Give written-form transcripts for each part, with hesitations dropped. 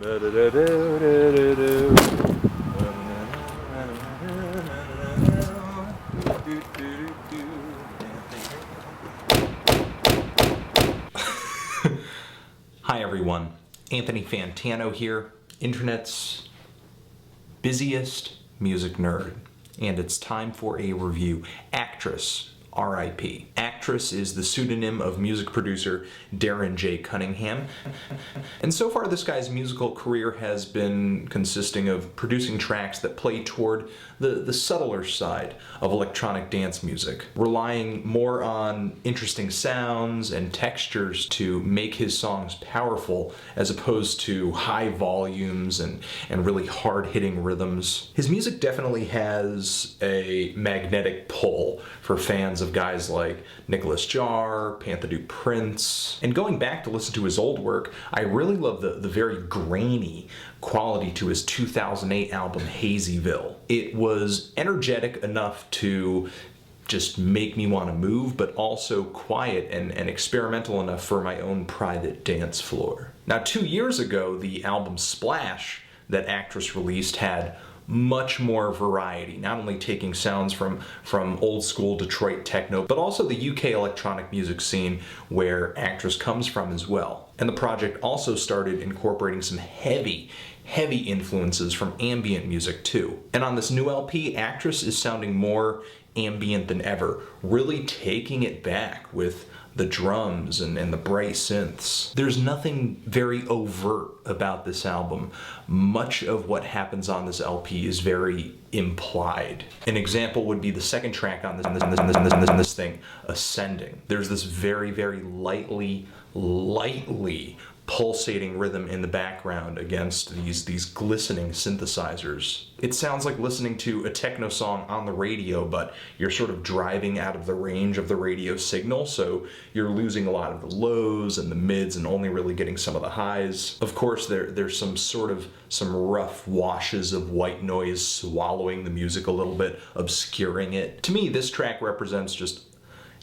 Hi everyone, Anthony Fantano here, internet's busiest music nerd, and it's time for a review. Actress, R.I.P. Actress is the pseudonym of music producer Darren J. Cunningham, and so far this guy's musical career has been consisting of producing tracks that play toward the subtler side of electronic dance music, relying more on interesting sounds and textures to make his songs powerful as opposed to high volumes and really hard-hitting rhythms. His music definitely has a magnetic pull for fans of guys like Nicholas Jar, Panthadu Prince, and going back to listen to his old work, I really love the very grainy quality to his 2008 album Hazyville. It was energetic enough to just make me want to move, but also quiet and experimental enough for my own private dance floor. Now, 2 years ago, the album Splash that Actress released had much more variety, not only taking sounds from old school Detroit techno, but also the UK electronic music scene where Actress comes from as well. And the project also started incorporating some heavy influences from ambient music too. And on this new LP, Actress is sounding more ambient than ever, really taking it back with the drums and the bright synths. There's nothing very overt about this album. Much of what happens on this LP is very implied. An example would be the second track on this thing, Ascending. There's this very lightly pulsating rhythm in the background against these glistening synthesizers. It sounds like listening to a techno song on the radio, but you're sort of driving out of the range of the radio signal, so you're losing a lot of the lows and the mids and only really getting some of the highs. Of course, there's some rough washes of white noise swallowing the music a little bit, obscuring it. To me, this track represents just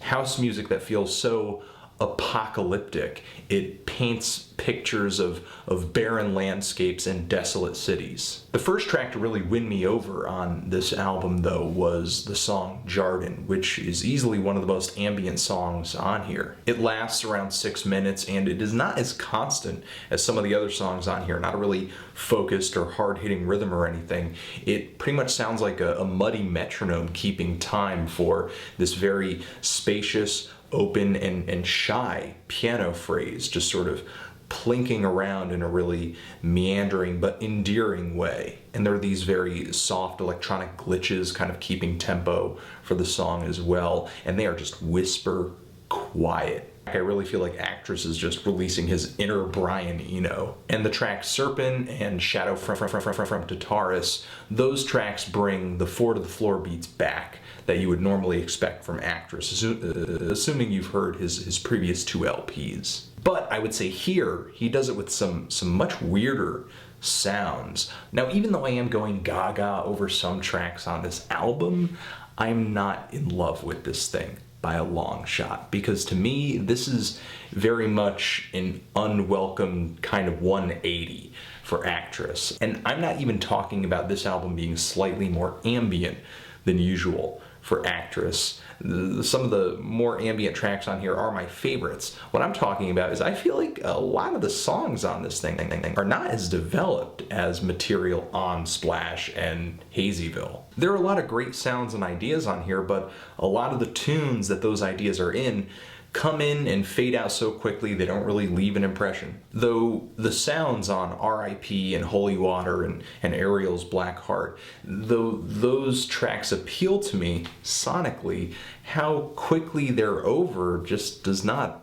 house music that feels so apocalyptic. It paints pictures of barren landscapes and desolate cities. The first track to really win me over on this album, though, was the song Jardin, which is easily one of the most ambient songs on here. It lasts around 6 minutes, and it is not as constant as some of the other songs on here, not a really focused or hard-hitting rhythm or anything. It pretty much sounds like a muddy metronome keeping time for this very spacious, open and shy piano phrase, just sort of plinking around in a really meandering but endearing way. And there are these very soft electronic glitches kind of keeping tempo for the song as well, and they are just whisper quiet. I really feel like Actress is just releasing his inner Brian Eno. And the tracks Serpent and Shadow from TARTARUS, those tracks bring the 4-to-the-floor beats back that you would normally expect from Actress, assuming you've heard his previous 2 LPs. But I would say here, he does it with some much weirder sounds. Now, even though I am going gaga over some tracks on this album, I'm not in love with this thing by a long shot, because to me this is very much an unwelcome kind of 180 for Actress. And I'm not even talking about this album being slightly more ambient than usual for Actress. Some of the more ambient tracks on here are my favorites. What I'm talking about is I feel like a lot of the songs on this thing are not as developed as material on Splash and Hazyville. There are a lot of great sounds and ideas on here, but a lot of the tunes that those ideas are in come in and fade out so quickly they don't really leave an impression. Though the sounds on R.I.P. and Holy Water and Ariel's Black Heart, though those tracks appeal to me sonically, how quickly they're over just does not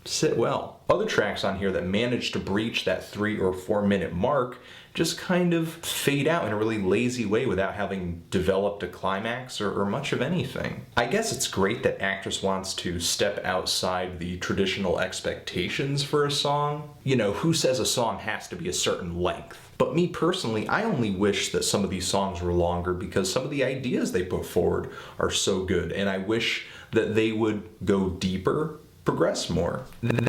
sit well. Other tracks on here that manage to breach that 3 or 4 minute mark just kind of fade out in a really lazy way without having developed a climax or much of anything. I guess it's great that Actress wants to step outside the traditional expectations for a song. You know, who says a song has to be a certain length? But me personally, I only wish that some of these songs were longer because some of the ideas they put forward are so good, and I wish that they would go deeper progress more.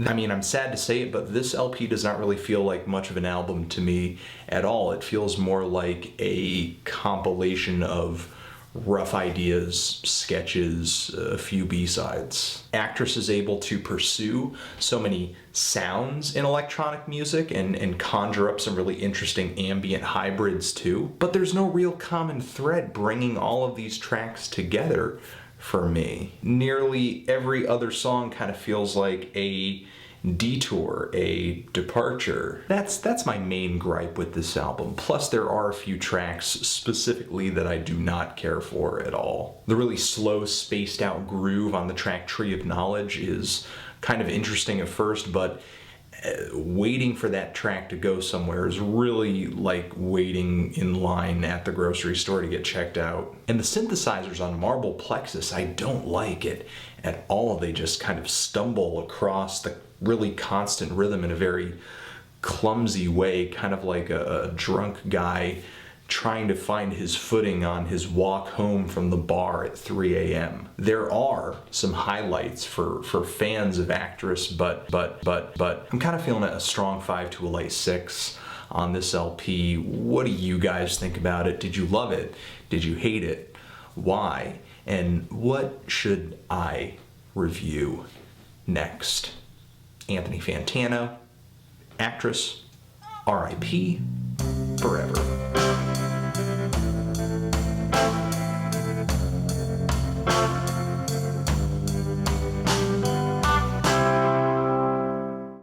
I mean, I'm sad to say it, but this LP does not really feel like much of an album to me at all. It feels more like a compilation of rough ideas, sketches, a few B-sides. Actress is able to pursue so many sounds in electronic music and conjure up some really interesting ambient hybrids too, but there's no real common thread bringing all of these tracks together for me. Nearly every other song kind of feels like a detour, a departure. That's my main gripe with this album. Plus there are a few tracks specifically that I do not care for at all. The really slow, spaced out groove on the track Tree of Knowledge is kind of interesting at first, but waiting for that track to go somewhere is really like waiting in line at the grocery store to get checked out. And the synthesizers on Marble Plexus, I don't like it at all. They just kind of stumble across the really constant rhythm in a very clumsy way, kind of like a drunk guy trying to find his footing on his walk home from the bar at 3 a.m. There are some highlights for fans of Actress, but I'm kind of feeling a strong 5 to a light 6 on this LP. What do you guys think about it? Did you love it? Did you hate it? Why? And what should I review next? Anthony Fantano, Actress, R.I.P. forever.